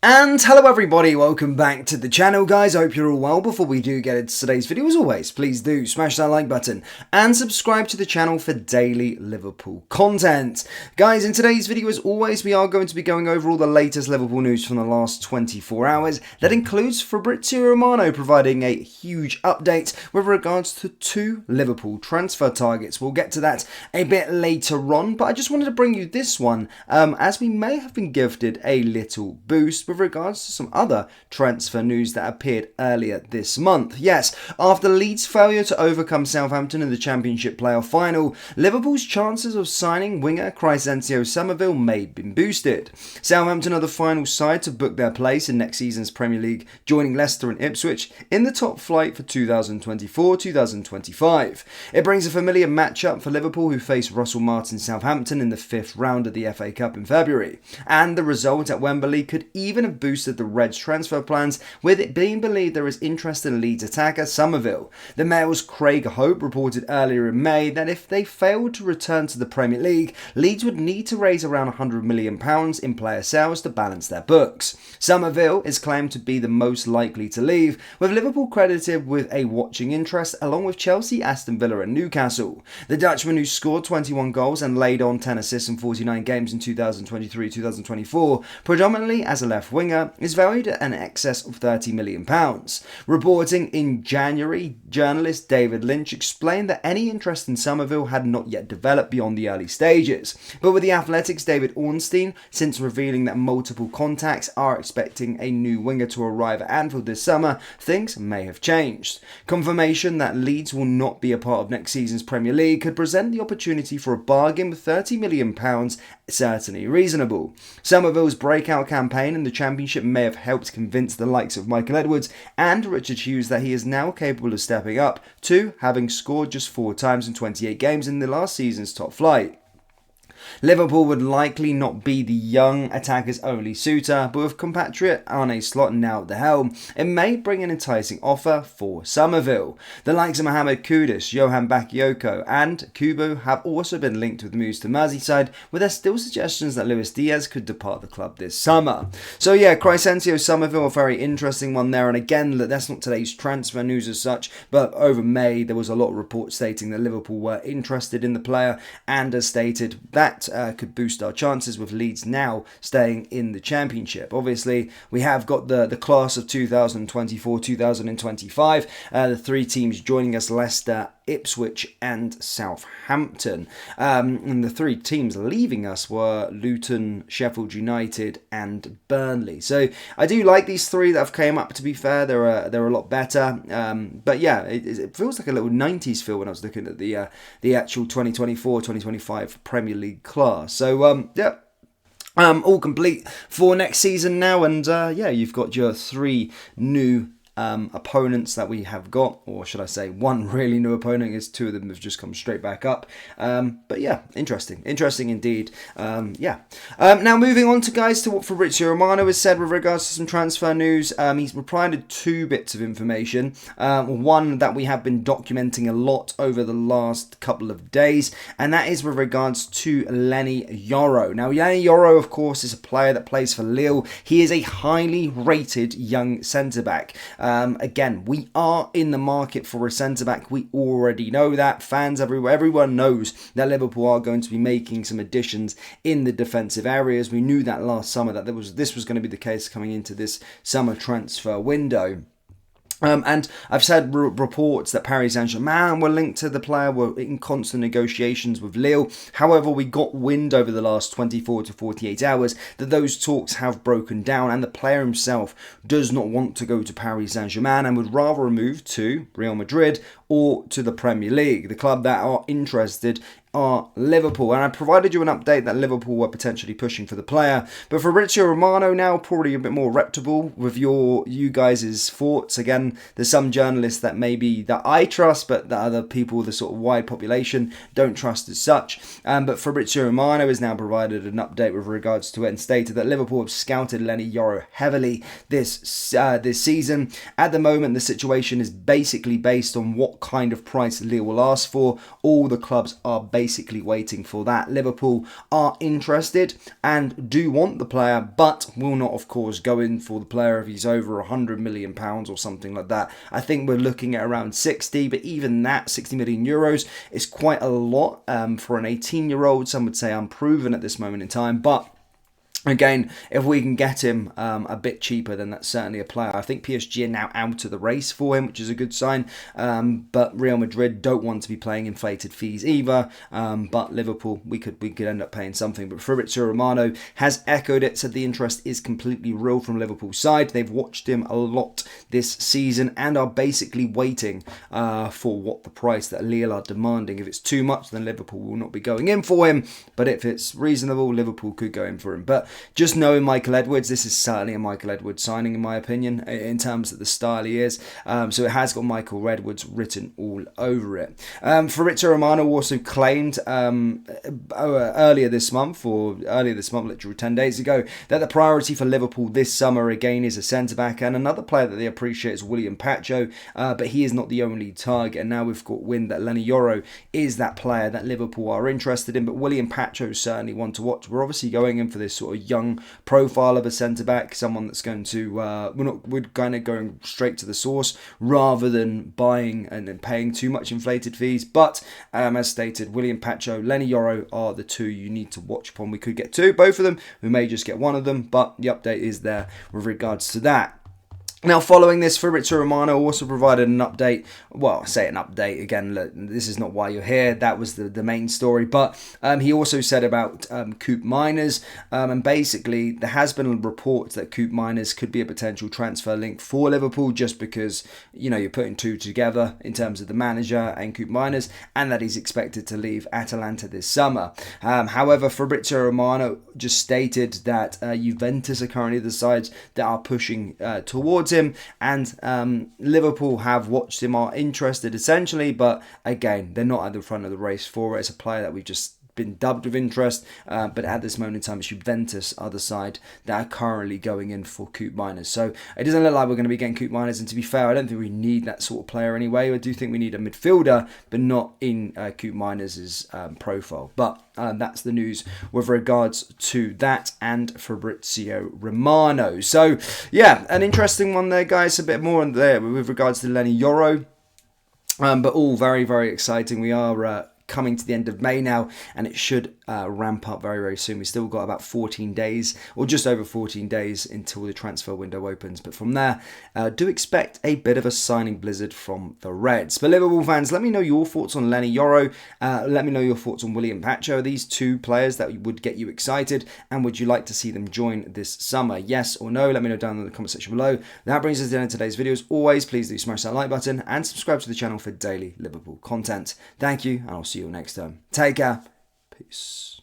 And hello everybody, welcome back to the channel guys, I hope you're all well. Before we do get into today's video, as always, please do smash that like button and subscribe to the channel for daily Liverpool content. Guys, in today's video, as always, we are going to be going over all the latest Liverpool news from the last 24 hours. That includes Fabrizio Romano providing a huge update with regards to 2 Liverpool transfer targets. We'll get to that a bit later on, but I just wanted to bring you this one as we may have been gifted a little boost with regards to some other transfer news that appeared earlier this month. Yes, after Leeds' failure to overcome Southampton in the Championship playoff final, Liverpool's chances of signing winger Fabrizio Somerville may have been boosted. Southampton are the final side to book their place in next season's Premier League, joining Leicester and Ipswich in the top flight for 2024-2025. It brings a familiar matchup for Liverpool, who face Russell Martin's Southampton in the 5th round of the FA Cup in February, and the result at Wembley could even have boosted the Reds' transfer plans, with it being believed there is interest in Leeds attacker Somerville. The Mail's Craig Hope reported earlier in May that if they failed to return to the Premier League, Leeds would need to raise around £100 million in player sales to balance their books. Somerville is claimed to be the most likely to leave, with Liverpool credited with a watching interest along with Chelsea, Aston Villa and Newcastle. The Dutchman, who scored 21 goals and laid on 10 assists in 49 games in 2023-2024, predominantly as a left winger, is valued at an excess of £30 million. Reporting in January, journalist David Lynch explained that any interest in Somerville had not yet developed beyond the early stages. But with the Athletic's David Ornstein since revealing that multiple contacts are expecting a new winger to arrive at Anfield this summer, things may have changed. Confirmation that Leeds will not be a part of next season's Premier League could present the opportunity for a bargain, with £30 million certainly reasonable. Somerville's breakout campaign in the Championship may have helped convince the likes of Michael Edwards and Richard Hughes that he is now capable of stepping up to having scored just 4 times in 28 games in the last season's top flight. Liverpool would likely not be the young attacker's only suitor, but with compatriot Arne Slot now at the helm, it may bring an enticing offer for Somerville. The likes of Mohamed Kudus, Johan Bakayoko and Kubo have also been linked with moves to Merseyside, with there still suggestions that Luis Diaz could depart the club this summer. So yeah, Fabrizio Somerville, a very interesting one there, and again, that's not today's transfer news as such, but over May there was a lot of reports stating that Liverpool were interested in the player, and as stated, that could boost our chances with Leeds now staying in the Championship. Obviously, we have got the class of 2024-2025, the 3 teams joining us: Leicester, Ipswich and Southampton. And the 3 teams leaving us were Luton, Sheffield United and Burnley. So I do like these 3 that have came up, to be fair. They're a lot better. But yeah, it feels like a little 90s feel when I was looking at the actual 2024-2025 Premier League class. So yeah. All complete for next season now, and yeah, you've got your 3 new opponents that we have got, or should I say 1 really new opponent, as 2 of them have just come straight back up. But yeah, interesting indeed. Yeah. Now moving on to what Fabrizio Romano has said with regards to some transfer news. He's provided 2 bits of information. One that we have been documenting a lot over the last couple of days, and that is with regards to Leny Yoro. Now, Leny Yoro, of course, is a player that plays for Lille. He is a highly rated young centre-back. Again, we are in the market for a centre-back. We already know that. Fans everywhere, everyone knows that Liverpool are going to be making some additions in the defensive areas. We knew that last summer that this was going to be the case coming into this summer transfer window. And I've said reports that Paris Saint-Germain were linked to the player, were in constant negotiations with Lille. However, we got wind over the last 24 to 48 hours that those talks have broken down, and the player himself does not want to go to Paris Saint-Germain and would rather move to Real Madrid or to the Premier League. The club that are interested are Liverpool, and I provided you an update that Liverpool were potentially pushing for the player. But Fabrizio Romano now probably a bit more reputable with you guys' thoughts. Again, there's some journalists that maybe that I trust, but that other people, the sort of wide population, don't trust as such. But Fabrizio Romano has now provided an update with regards to it and stated that Liverpool have scouted Leny Yoro heavily this season. At the moment, the situation is basically based on what what kind of price Lille will ask for. All the clubs are basically waiting for that. Liverpool are interested and do want the player, but will not, of course, go in for the player if he's over £100 million or something like that. I think we're looking at around 60, but even that, 60 million euros, is quite a lot for an 18-year-old. Some would say unproven at this moment in time, but again, if we can get him a bit cheaper, then that's certainly a player. I think PSG are now out of the race for him, which is a good sign. But Real Madrid don't want to be playing inflated fees either. But Liverpool, we could end up paying something. But Fabrizio Romano has echoed it, said the interest is completely real from Liverpool's side. They've watched him a lot this season and are basically waiting for what the price that Lille are demanding. If it's too much, then Liverpool will not be going in for him. But if it's reasonable, Liverpool could go in for him. But just knowing Michael Edwards, this is certainly a Michael Edwards signing in my opinion, in terms of the style he is. So it has got Michael Edwards written all over it. Fabrizio Romano also claimed earlier this month, literally 10 days ago, that the priority for Liverpool this summer again is a centre-back, and another player that they appreciate is William Pacho, but he is not the only target. And now we've got wind that Leny Yoro is that player that Liverpool are interested in, but William Pacho is certainly one to watch. We're obviously going in for this sort of young profile of a centre-back, someone that's going to, we're kind of going straight to the source rather than buying and paying too much inflated fees. But as stated, William Pacho, Leny Yoro are the two you need to watch upon. We could get both of them. We may just get one of them, but the update is there with regards to that. Now, following this, Fabrizio Romano also provided an update. Well, I say an update again. Look, this is not why you're here. That was the main story. But he also said about Koopmeiners, and basically there has been a report that Koopmeiners could be a potential transfer link for Liverpool, just because you're putting two together in terms of the manager and Koopmeiners, and that he's expected to leave Atalanta this summer. However, Fabrizio Romano just stated that Juventus are currently the sides that are pushing towards him, and Liverpool have watched him, are interested essentially, but again, they're not at the front of the race for it. It's a player that we've just been dubbed with interest, but at this moment in time, it's Juventus are the side that are currently going in for Koopmeiners. So it doesn't look like we're going to be getting Koopmeiners, and to be fair, I don't think we need that sort of player anyway. I do think we need a midfielder, but not in Koopmeiners' profile. But that's the news with regards to that and Fabrizio Romano. So yeah, an interesting one there, guys. A bit more on there with regards to Leny Yoro, but all very, very exciting. We are coming to the end of May now, and it should ramp up very, very soon. We've still got about 14 days, or just over 14 days, until the transfer window opens. But from there, do expect a bit of a signing blizzard from the Reds. But Liverpool fans, let me know your thoughts on Leny Yoro. Let me know your thoughts on William Pacho. Are these two players that would get you excited, and would you like to see them join this summer? Yes or no? Let me know down in the comment section below. That brings us to the end of today's video. As always, please do smash that like button and subscribe to the channel for daily Liverpool content. Thank you, and I'll see you all next time. Take care. Peace.